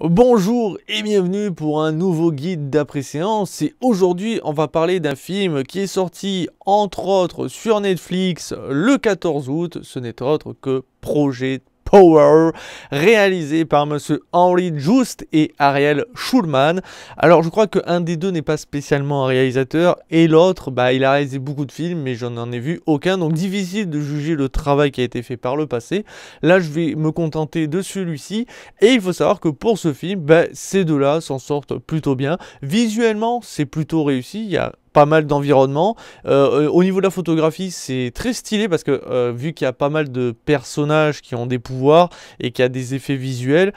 Bonjour et bienvenue pour un nouveau guide d'après-séance. Et aujourd'hui, on va parler d'un film qui est sorti entre autres sur Netflix le 14 août. Ce n'est autre que Projet Power, réalisé par monsieur Henry Joost et Ariel Schulman. Alors je crois qu'un des deux n'est pas spécialement un réalisateur et l'autre, il a réalisé beaucoup de films mais j'en ai vu aucun, donc difficile de juger le travail qui a été fait par le passé. Là je vais me contenter de celui-ci et il faut savoir que pour ce film, ces deux-là s'en sortent plutôt bien. Visuellement c'est plutôt réussi, il y a pas mal d'environnement. Au niveau de la photographie, c'est très stylé parce que vu qu'il y a pas mal de personnages qui ont des pouvoirs et qu'il y a des effets visuels,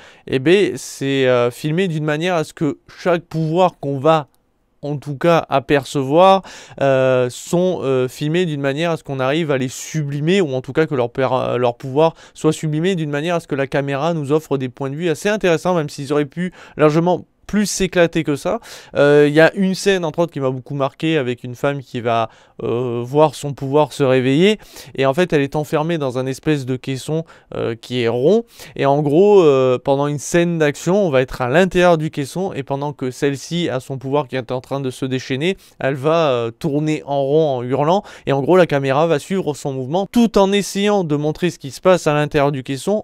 c'est filmé d'une manière à ce que chaque pouvoir qu'on va en tout cas apercevoir sont filmés d'une manière à ce qu'on arrive à les sublimer, ou en tout cas que leur pouvoir soit sublimé d'une manière à ce que la caméra nous offre des points de vue assez intéressants, même s'ils auraient pu largement plus s'éclater que ça. Il y a une scène entre autres qui m'a beaucoup marqué avec une femme qui va voir son pouvoir se réveiller et en fait elle est enfermée dans un espèce de caisson qui est rond et en gros pendant une scène d'action on va être à l'intérieur du caisson et pendant que celle-ci a son pouvoir qui est en train de se déchaîner, elle va tourner en rond en hurlant et en gros la caméra va suivre son mouvement tout en essayant de montrer ce qui se passe à l'intérieur du caisson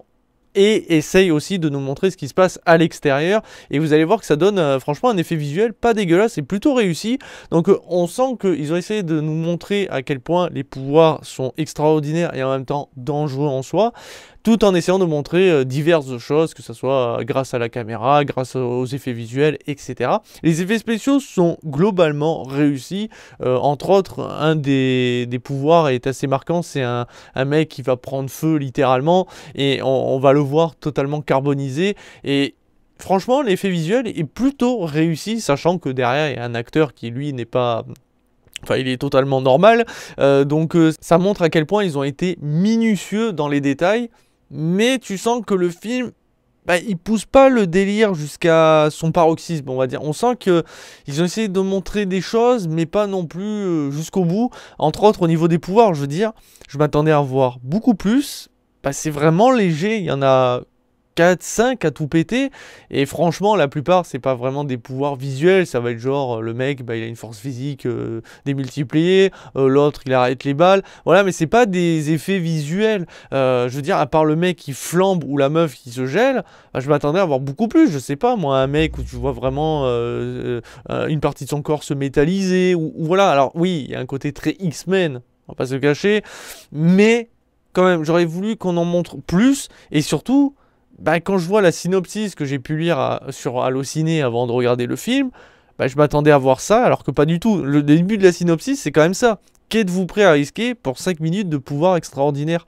et essaye aussi de nous montrer ce qui se passe à l'extérieur et vous allez voir que ça donne franchement un effet visuel pas dégueulasse, c'est plutôt réussi. Donc on sent qu'ils ont essayé de nous montrer à quel point les pouvoirs sont extraordinaires et en même temps dangereux en soi, tout en essayant de montrer diverses choses, que ce soit grâce à la caméra, grâce aux effets visuels, etc. Les effets spéciaux sont globalement réussis, entre autres, un des pouvoirs est assez marquant, c'est un mec qui va prendre feu littéralement, et on va le voir totalement carbonisé, et franchement, l'effet visuel est plutôt réussi, sachant que derrière, il y a un acteur qui, lui, n'est pas... Enfin, il est totalement normal, donc ça montre à quel point ils ont été minutieux dans les détails, mais tu sens que le film, il pousse pas le délire jusqu'à son paroxysme, on va dire. On sent qu'ils ont essayé de montrer des choses, mais pas non plus jusqu'au bout. Entre autres, au niveau des pouvoirs, je veux dire, je m'attendais à voir beaucoup plus. C'est vraiment léger, il y en a 4, 5 à tout péter, et franchement la plupart c'est pas vraiment des pouvoirs visuels, ça va être genre le mec il a une force physique démultipliée, l'autre il arrête les balles, voilà, mais c'est pas des effets visuels, je veux dire, à part le mec qui flambe ou la meuf qui se gèle, je m'attendais à voir beaucoup plus, je sais pas moi, un mec où tu vois vraiment une partie de son corps se métalliser, ou voilà, alors oui, il y a un côté très X-Men, on va pas se cacher, mais quand même j'aurais voulu qu'on en montre plus, et surtout quand je vois la synopsis que j'ai pu lire sur Allociné avant de regarder le film, je m'attendais à voir ça, alors que pas du tout. Le début de la synopsis, c'est quand même ça. Qu'êtes-vous prêt à risquer pour 5 minutes de pouvoir extraordinaire?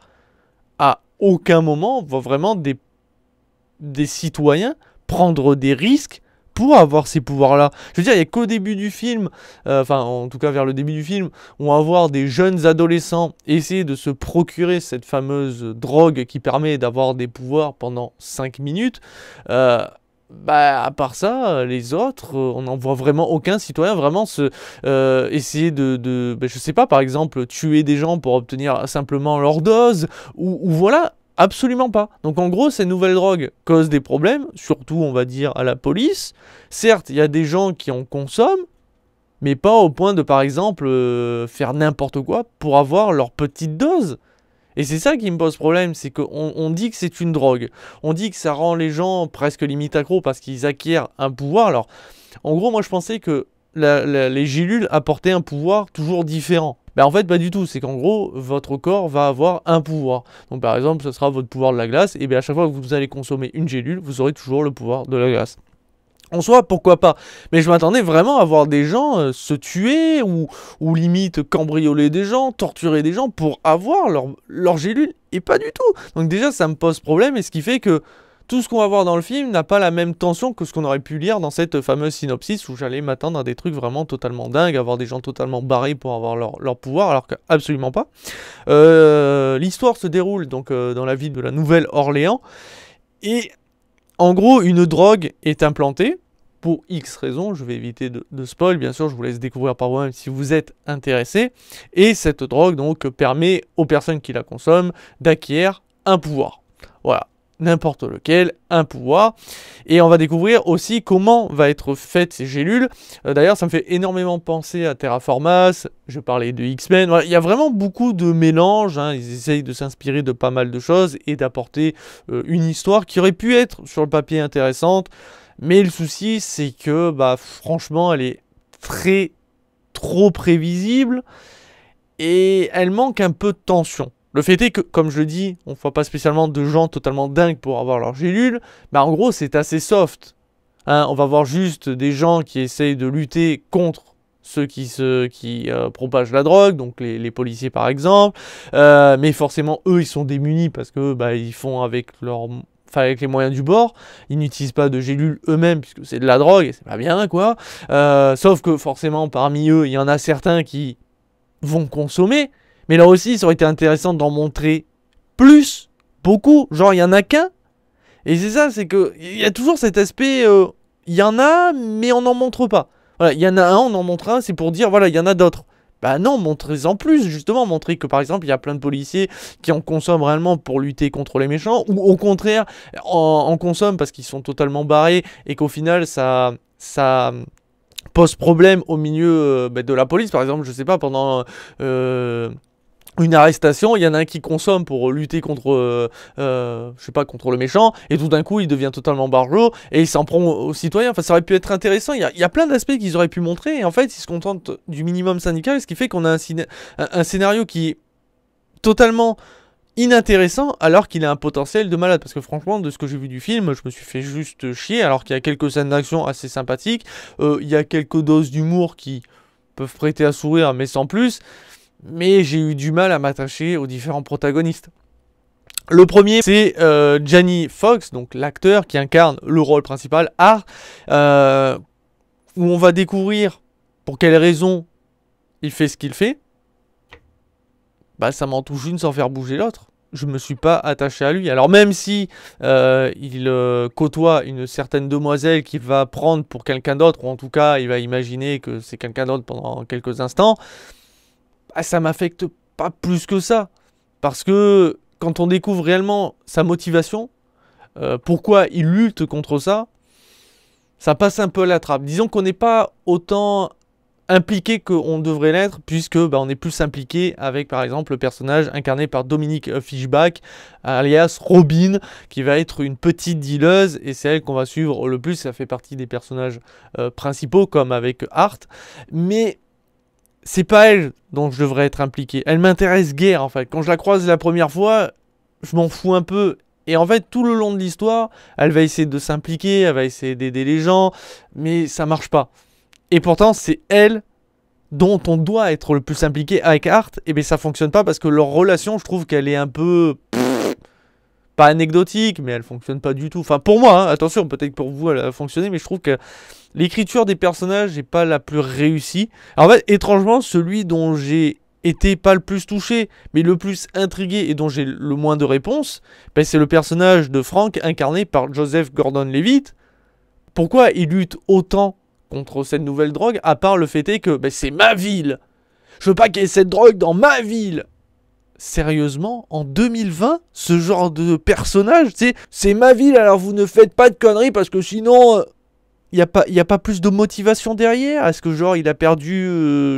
À aucun moment, on voit vraiment des citoyens prendre des risques pour avoir ces pouvoirs-là. Je veux dire, il n'y a qu'au début du film, en tout cas vers le début du film, on va voir des jeunes adolescents essayer de se procurer cette fameuse drogue qui permet d'avoir des pouvoirs pendant 5 minutes. À part ça, les autres, on n'en voit vraiment aucun citoyen vraiment essayer je sais pas, par exemple, tuer des gens pour obtenir simplement leur dose, ou voilà. Absolument pas. Donc en gros, ces nouvelles drogues causent des problèmes, surtout on va dire à la police. Certes, il y a des gens qui en consomment, mais pas au point de par exemple faire n'importe quoi pour avoir leur petite dose. Et c'est ça qui me pose problème, c'est qu'on dit que c'est une drogue. On dit que ça rend les gens presque limite accros parce qu'ils acquièrent un pouvoir. Alors, en gros, moi je pensais que les gélules apportaient un pouvoir toujours différent. En fait, pas du tout. C'est qu'en gros, votre corps va avoir un pouvoir. Donc, par exemple, ce sera votre pouvoir de la glace. Et à chaque fois que vous allez consommer une gélule, vous aurez toujours le pouvoir de la glace. En soi, pourquoi pas. Mais je m'attendais vraiment à voir des gens se tuer ou limite cambrioler des gens, torturer des gens pour avoir leur gélule. Et pas du tout. Donc déjà, ça me pose problème. Et ce qui fait que tout ce qu'on va voir dans le film n'a pas la même tension que ce qu'on aurait pu lire dans cette fameuse synopsis où j'allais m'attendre à des trucs vraiment totalement dingues, à voir des gens totalement barrés pour avoir leur pouvoir, alors qu'absolument pas. L'histoire se déroule donc dans la ville de la Nouvelle-Orléans, et en gros, une drogue est implantée, pour X raisons, je vais éviter de spoil, bien sûr, je vous laisse découvrir par vous-même si vous êtes intéressé, et cette drogue donc permet aux personnes qui la consomment d'acquérir un pouvoir. Voilà. n'importe lequel, un pouvoir. Et on va découvrir aussi comment va être faite ces gélules. D'ailleurs, ça me fait énormément penser à Terraformas, je parlais de X-Men. Voilà, il y a vraiment beaucoup de mélanges, hein. Ils essayent de s'inspirer de pas mal de choses et d'apporter une histoire qui aurait pu être sur le papier intéressante. Mais le souci, c'est que bah, franchement, elle est trop prévisible et elle manque un peu de tension. Le fait est que, comme je le dis, on ne voit pas spécialement de gens totalement dingues pour avoir leur gélule. Bah en gros, c'est assez soft. Hein, on va voir juste des gens qui essayent de lutter contre ceux qui propagent la drogue, donc les policiers par exemple. Mais forcément, eux, ils sont démunis parce que bah, ils font avec avec les moyens du bord. Ils n'utilisent pas de gélules eux-mêmes puisque c'est de la drogue et c'est pas bien, quoi. Sauf que forcément, parmi eux, il y en a certains qui vont consommer. Mais là aussi, ça aurait été intéressant d'en montrer plus, beaucoup. Genre, il y en a qu'un. Et c'est ça, c'est que il y a toujours cet aspect, il y en a, mais on n'en montre pas. Voilà, il y en a un, on en montre un, c'est pour dire, voilà, il y en a d'autres. Bah non, montrez-en plus, justement, montrer que par exemple, il y a plein de policiers qui en consomment réellement pour lutter contre les méchants, ou au contraire, en consomment parce qu'ils sont totalement barrés, et qu'au final, ça pose problème au milieu de la police. Par exemple, je sais pas, pendant une arrestation, il y en a un qui consomme pour lutter contre, je sais pas, contre le méchant, et tout d'un coup, il devient totalement barjot, et il s'en prend aux citoyens. Enfin, ça aurait pu être intéressant. Il y a plein d'aspects qu'ils auraient pu montrer, et en fait, ils se contentent du minimum syndical, ce qui fait qu'on a un scénario qui est totalement inintéressant, alors qu'il a un potentiel de malade. Parce que franchement, de ce que j'ai vu du film, je me suis fait juste chier, alors qu'il y a quelques scènes d'action assez sympathiques, il y a quelques doses d'humour qui peuvent prêter à sourire, mais sans plus. Mais j'ai eu du mal à m'attacher aux différents protagonistes. Le premier, c'est Jamie Foxx, donc l'acteur qui incarne le rôle principal, Art, où on va découvrir pour quelles raisons il fait ce qu'il fait. Bah, ça m'en touche une sans faire bouger l'autre. Je me suis pas attaché à lui. Alors même si il côtoie une certaine demoiselle qu'il va prendre pour quelqu'un d'autre, ou en tout cas il va imaginer que c'est quelqu'un d'autre pendant quelques instants, bah, ça m'affecte pas plus que ça. Parce que quand on découvre réellement sa motivation, pourquoi il lutte contre ça, ça passe un peu à la trappe. Disons qu'on n'est pas autant impliqué qu'on devrait l'être, puisque bah, on est plus impliqué avec par exemple le personnage incarné par Dominique Fishback, alias Robin, qui va être une petite dealeuse, et c'est elle qu'on va suivre le plus. Ça fait partie des personnages principaux, comme avec Art, mais c'est pas elle dont je devrais être impliqué. Elle m'intéresse guère en fait. Quand je la croise la première fois, je m'en fous un peu. Et en fait, tout le long de l'histoire, elle va essayer de s'impliquer, elle va essayer d'aider les gens, mais ça marche pas. Et pourtant, c'est elle dont on doit être le plus impliqué avec Art. Et bien ça fonctionne pas parce que leur relation, je trouve qu'elle est un peu pas anecdotique, mais elle fonctionne pas du tout. Enfin, pour moi, hein, attention, peut-être que pour vous elle a fonctionné, mais je trouve que l'écriture des personnages n'est pas la plus réussie. Alors, en fait, étrangement, celui dont j'ai été pas le plus touché, mais le plus intrigué et dont j'ai le moins de réponses, ben, c'est le personnage de Frank incarné par Joseph Gordon-Levitt. Pourquoi il lutte autant contre cette nouvelle drogue, à part le fait est que ben, c'est ma ville. Je veux pas qu'il y ait cette drogue dans ma ville. Sérieusement, en 2020, ce genre de personnage, c'est ma ville, alors vous ne faites pas de conneries parce que sinon... Il n'y a pas plus de motivation derrière? Est-ce que genre il a perdu,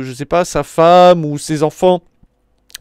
je sais pas, sa femme ou ses enfants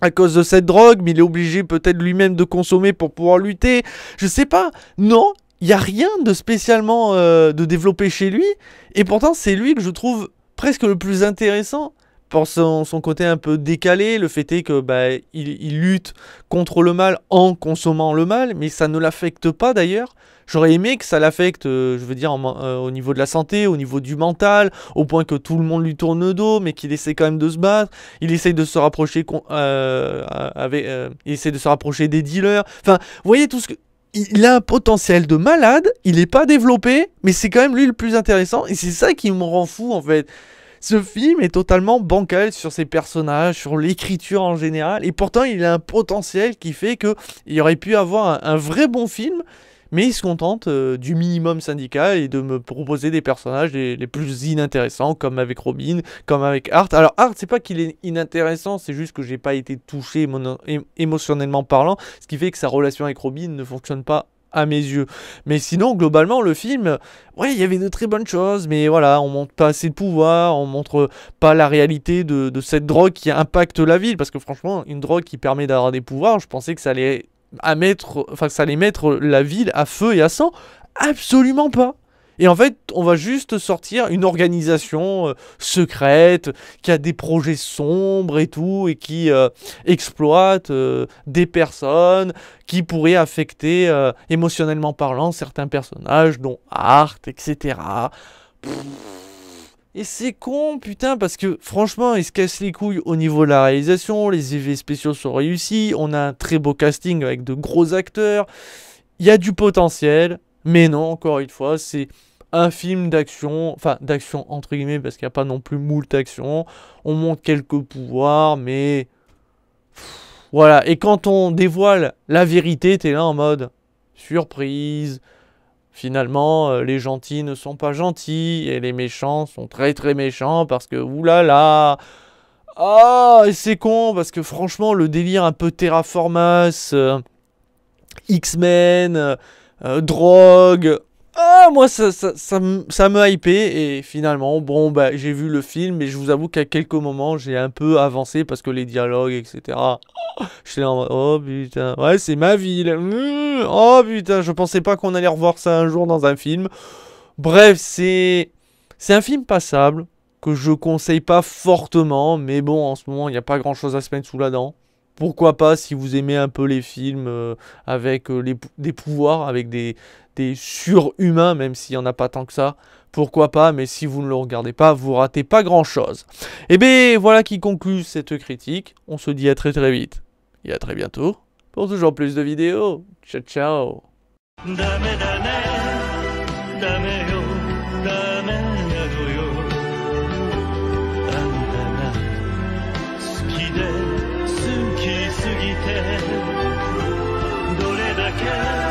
à cause de cette drogue, mais il est obligé peut-être lui-même de consommer pour pouvoir lutter? Je sais pas. Non, il n'y a rien de spécialement de développé chez lui. Et pourtant, c'est lui que je trouve presque le plus intéressant. Pour son côté un peu décalé, le fait est que bah, il lutte contre le mal en consommant le mal, mais ça ne l'affecte pas d'ailleurs. J'aurais aimé que ça l'affecte, je veux dire, au niveau de la santé, au niveau du mental, au point que tout le monde lui tourne le dos, mais qu'il essaie quand même de se battre. Il essaie de se rapprocher il essaie de se rapprocher des dealers. Enfin, vous voyez tout ce que... Il a un potentiel de malade, il n'est pas développé, mais c'est quand même lui le plus intéressant, et c'est ça qui me rend fou en fait. Ce film est totalement bancal sur ses personnages, sur l'écriture en général, et pourtant il a un potentiel qui fait qu'il aurait pu avoir un vrai bon film, mais il se contente du minimum syndical et de me proposer des personnages les plus inintéressants, comme avec Robin, comme avec Art. Alors Art, c'est pas qu'il est inintéressant, c'est juste que j'ai pas été touché émotionnellement parlant, ce qui fait que sa relation avec Robin ne fonctionne pas à mes yeux. Mais sinon, globalement, le film, ouais, il y avait de très bonnes choses, mais voilà, on montre pas assez de pouvoir, on montre pas la réalité de cette drogue qui impacte la ville, parce que franchement, une drogue qui permet d'avoir des pouvoirs, je pensais que ça allait mettre la ville à feu et à sang. Absolument pas. Et en fait, on va juste sortir une organisation secrète qui a des projets sombres et tout, et qui exploite des personnes qui pourraient affecter émotionnellement parlant certains personnages, dont Art, etc. Et c'est con, putain, parce que franchement, ils se cassent les couilles au niveau de la réalisation, les effets spéciaux sont réussis, on a un très beau casting avec de gros acteurs, il y a du potentiel. Mais non, encore une fois, c'est un film d'action, enfin d'action entre guillemets, parce qu'il n'y a pas non plus moult action. On montre quelques pouvoirs, mais voilà. Et quand on dévoile la vérité, t'es là en mode surprise. Finalement, les gentils ne sont pas gentils et les méchants sont très très méchants parce que oulala. Ah, et c'est con parce que franchement, le délire un peu Terraformas, X-Men. Drogue. Ah, moi, ça me hypait. Et finalement, bon, bah, j'ai vu le film. Et je vous avoue qu'à quelques moments, j'ai un peu avancé parce que les dialogues, etc. J'étais là en mode, oh putain, ouais, c'est ma ville. Oh putain, je pensais pas qu'on allait revoir ça un jour dans un film. Bref, c'est un film passable que je conseille pas fortement. Mais bon, en ce moment, il n'y a pas grand chose à se mettre sous la dent. Pourquoi pas si vous aimez un peu les films avec des pouvoirs, avec des surhumains, même s'il n'y en a pas tant que ça. Pourquoi pas, mais si vous ne le regardez pas, vous ratez pas grand chose. Et bien voilà qui conclut cette critique. On se dit à très très vite. Et à très bientôt pour toujours plus de vidéos. Ciao ciao.どれだけ